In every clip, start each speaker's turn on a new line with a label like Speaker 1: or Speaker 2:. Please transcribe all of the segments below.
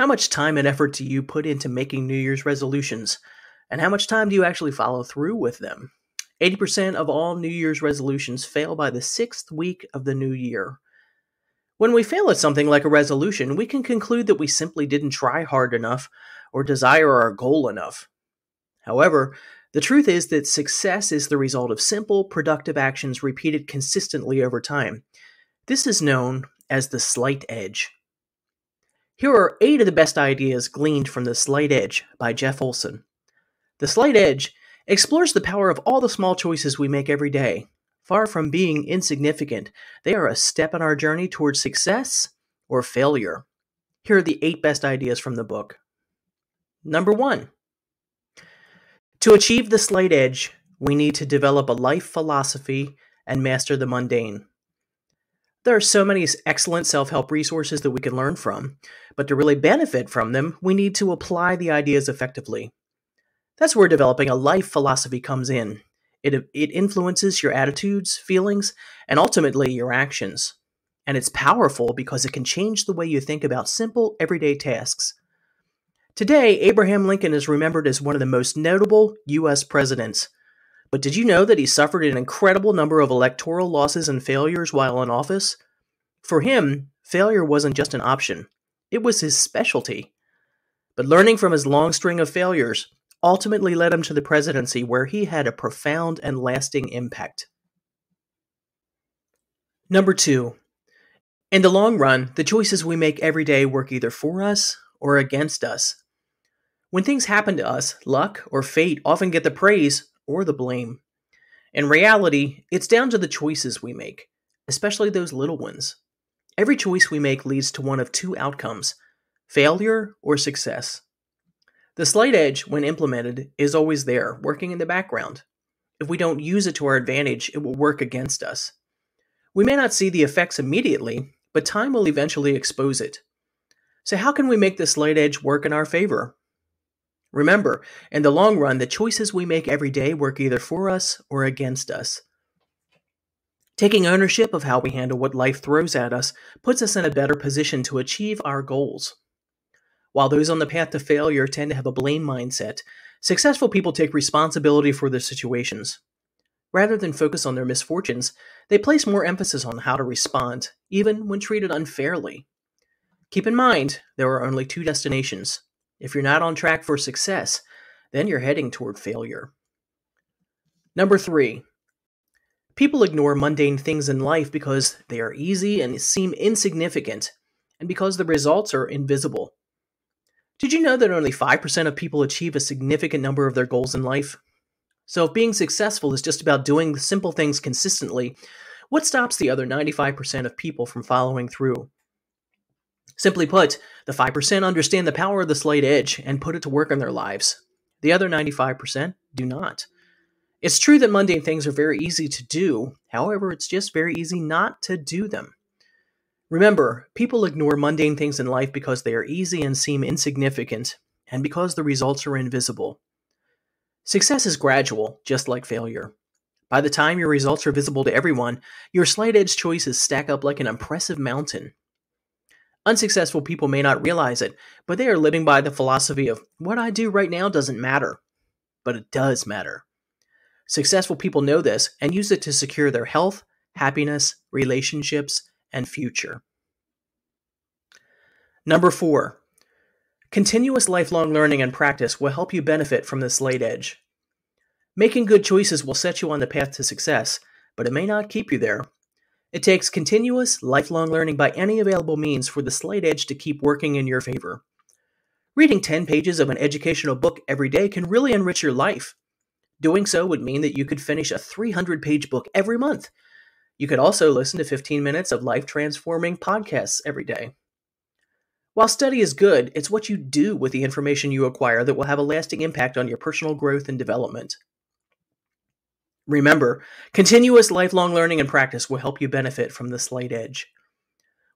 Speaker 1: How much time and effort do you put into making New Year's resolutions? And how much time do you actually follow through with them? 80% of all New Year's resolutions fail by the sixth week of the new year. When we fail at something like a resolution, we can conclude that we simply didn't try hard enough or desire our goal enough. However, the truth is that success is the result of simple, productive actions repeated consistently over time. This is known as the slight edge. Here are 8 of the best ideas gleaned from The Slight Edge by Jeff Olson. The Slight Edge explores the power of all the small choices we make every day. Far from being insignificant, they are a step on our journey towards success or failure. Here are the 8 best ideas from the book. Number 1. To achieve the slight edge, we need to develop a life philosophy and master the mundane. There are so many excellent self-help resources that we can learn from, but to really benefit from them, we need to apply the ideas effectively. That's where developing a life philosophy comes in. It influences your attitudes, feelings, and ultimately your actions. And it's powerful because it can change the way you think about simple, everyday tasks. Today, Abraham Lincoln is remembered as one of the most notable U.S. presidents. But did you know that he suffered an incredible number of electoral losses and failures while in office? For him, failure wasn't just an option. It was his specialty. But learning from his long string of failures ultimately led him to the presidency, where he had a profound and lasting impact. Number 2. In the long run, the choices we make every day work either for us or against us. When things happen to us, luck or fate often get the praise or the blame. In reality, it's down to the choices we make, especially those little ones. Every choice we make leads to one of 2 outcomes: failure or success. The slight edge, when implemented, is always there, working in the background. If we don't use it to our advantage, it will work against us. We may not see the effects immediately, but time will eventually expose it. So how can we make the slight edge work in our favor? Remember, in the long run, the choices we make every day work either for us or against us. Taking ownership of how we handle what life throws at us puts us in a better position to achieve our goals. While those on the path to failure tend to have a blame mindset, successful people take responsibility for their situations. Rather than focus on their misfortunes, they place more emphasis on how to respond, even when treated unfairly. Keep in mind, there are only 2 destinations. If you're not on track for success, then you're heading toward failure. Number 3. People ignore mundane things in life because they are easy and seem insignificant, and because the results are invisible. Did you know that only 5% of people achieve a significant number of their goals in life? So if being successful is just about doing simple things consistently, what stops the other 95% of people from following through? Simply put, the 5% understand the power of the slight edge and put it to work in their lives. The other 95% do not. It's true that mundane things are very easy to do, however, it's just very easy not to do them. Remember, people ignore mundane things in life because they are easy and seem insignificant, and because the results are invisible. Success is gradual, just like failure. By the time your results are visible to everyone, your slight edge choices stack up like an impressive mountain. Unsuccessful people may not realize it, but they are living by the philosophy of, what I do right now doesn't matter. But it does matter. Successful people know this and use it to secure their health, happiness, relationships, and future. Number 4. Continuous lifelong learning and practice will help you benefit from the slight edge. Making good choices will set you on the path to success, but it may not keep you there. It takes continuous, lifelong learning by any available means for the slight edge to keep working in your favor. Reading 10 pages of an educational book every day can really enrich your life. Doing so would mean that you could finish a 300-page book every month. You could also listen to 15 minutes of life-transforming podcasts every day. While study is good, it's what you do with the information you acquire that will have a lasting impact on your personal growth and development. Remember, continuous lifelong learning and practice will help you benefit from the slight edge.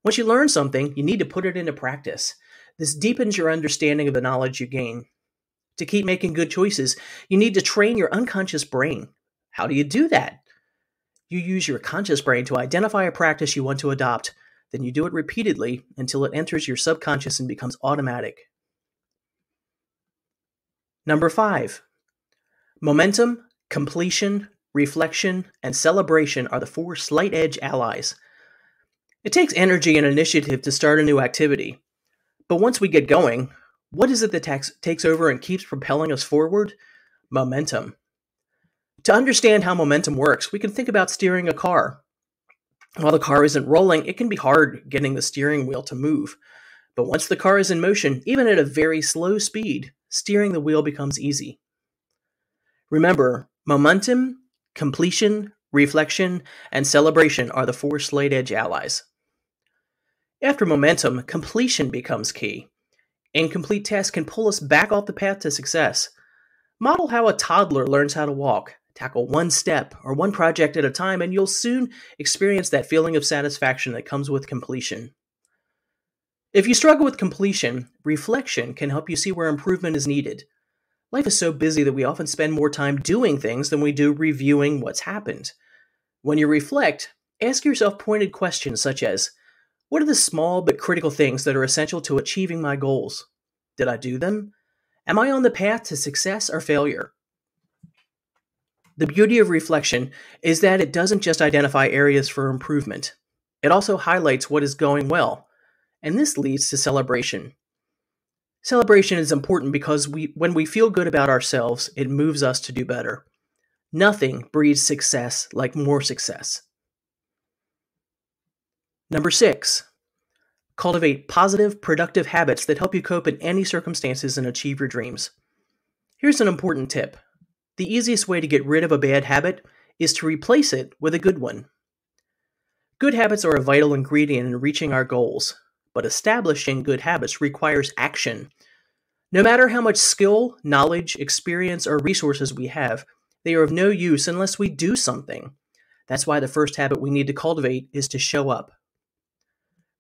Speaker 1: Once you learn something, you need to put it into practice. This deepens your understanding of the knowledge you gain. To keep making good choices, you need to train your unconscious brain. How do you do that? You use your conscious brain to identify a practice you want to adopt, then you do it repeatedly until it enters your subconscious and becomes automatic. Number 5. Momentum, completion, reflection, and celebration are the 4 slight edge allies. It takes energy and initiative to start a new activity. But once we get going, what is it that takes over and keeps propelling us forward? Momentum. To understand how momentum works, we can think about steering a car. While the car isn't rolling, it can be hard getting the steering wheel to move. But once the car is in motion, even at a very slow speed, steering the wheel becomes easy. Remember, momentum, completion, reflection, and celebration are the 4 slight edge allies. After momentum, completion becomes key. Incomplete tasks can pull us back off the path to success. Model how a toddler learns how to walk. Tackle one step or one project at a time, and you'll soon experience that feeling of satisfaction that comes with completion. If you struggle with completion, reflection can help you see where improvement is needed. Life is so busy that we often spend more time doing things than we do reviewing what's happened. When you reflect, ask yourself pointed questions such as, what are the small but critical things that are essential to achieving my goals? Did I do them? Am I on the path to success or failure? The beauty of reflection is that it doesn't just identify areas for improvement. It also highlights what is going well, and this leads to celebration. Celebration is important because when we feel good about ourselves, it moves us to do better. Nothing breeds success like more success. Number 6. Cultivate positive, productive habits that help you cope in any circumstances and achieve your dreams. Here's an important tip. The easiest way to get rid of a bad habit is to replace it with a good one. Good habits are a vital ingredient in reaching our goals, but establishing good habits requires action. No matter how much skill, knowledge, experience, or resources we have, they are of no use unless we do something. That's why the first habit we need to cultivate is to show up.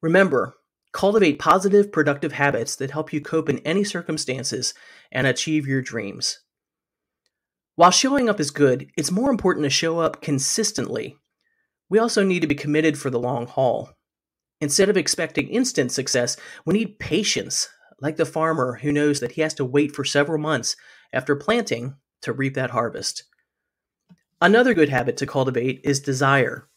Speaker 1: Remember, cultivate positive, productive habits that help you cope in any circumstances and achieve your dreams. While showing up is good, it's more important to show up consistently. We also need to be committed for the long haul. Instead of expecting instant success, we need patience, like the farmer who knows that he has to wait for several months after planting to reap that harvest. Another good habit to cultivate is desire.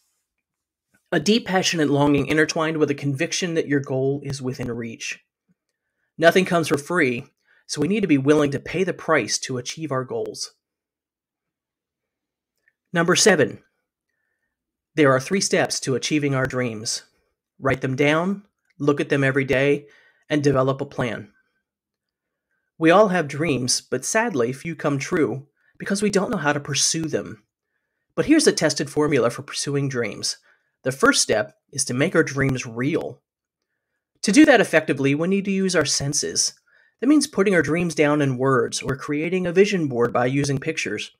Speaker 1: A deep, passionate longing intertwined with a conviction that your goal is within reach. Nothing comes for free, so we need to be willing to pay the price to achieve our goals. Number 7. There are 3 steps to achieving our dreams. Write them down, look at them every day, and develop a plan. We all have dreams, but sadly, few come true because we don't know how to pursue them. But here's a tested formula for pursuing dreams. The first step is to make our dreams real. To do that effectively, we need to use our senses. That means putting our dreams down in words or creating a vision board by using pictures.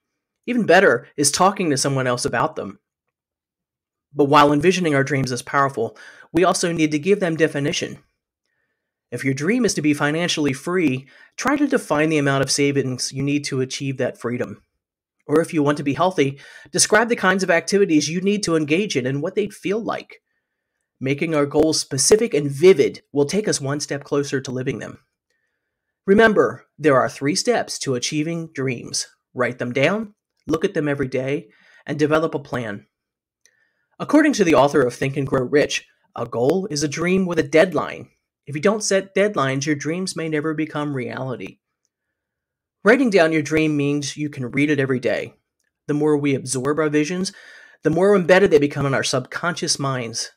Speaker 1: Even better is talking to someone else about them. But while envisioning our dreams is powerful, we also need to give them definition. If your dream is to be financially free, try to define the amount of savings you need to achieve that freedom. Or if you want to be healthy, describe the kinds of activities you need to engage in and what they'd feel like. Making our goals specific and vivid will take us one step closer to living them. Remember, there are 3 steps to achieving dreams. Write them down, look at them every day, and develop a plan. According to the author of Think and Grow Rich, a goal is a dream with a deadline. If you don't set deadlines, your dreams may never become reality. Writing down your dream means you can read it every day. The more we absorb our visions, the more embedded they become in our subconscious minds.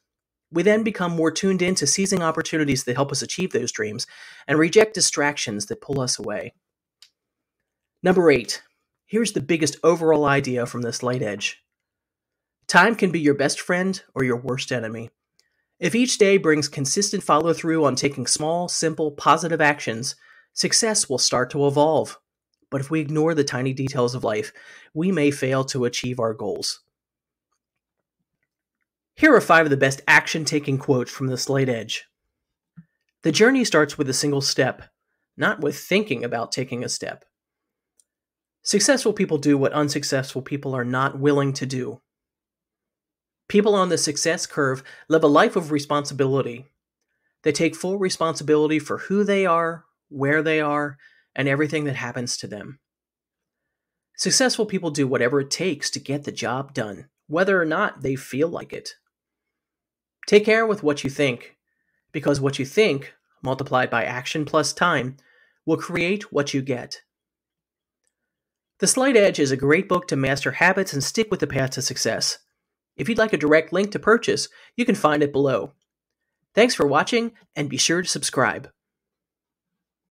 Speaker 1: We then become more tuned in to seizing opportunities that help us achieve those dreams and reject distractions that pull us away. Number 8. Here's the biggest overall idea from this light edge. Time can be your best friend or your worst enemy. If each day brings consistent follow-through on taking small, simple, positive actions, success will start to evolve. But if we ignore the tiny details of life, we may fail to achieve our goals. Here are 5 of the best action-taking quotes from this light edge. The journey starts with a single step, not with thinking about taking a step. Successful people do what unsuccessful people are not willing to do. People on the success curve live a life of responsibility. They take full responsibility for who they are, where they are, and everything that happens to them. Successful people do whatever it takes to get the job done, whether or not they feel like it. Take care with what you think, because what you think, multiplied by action plus time, will create what you get. The Slight Edge is a great book to master habits and stick with the path to success. If you'd like a direct link to purchase, you can find it below. Thanks for watching, and be sure to subscribe.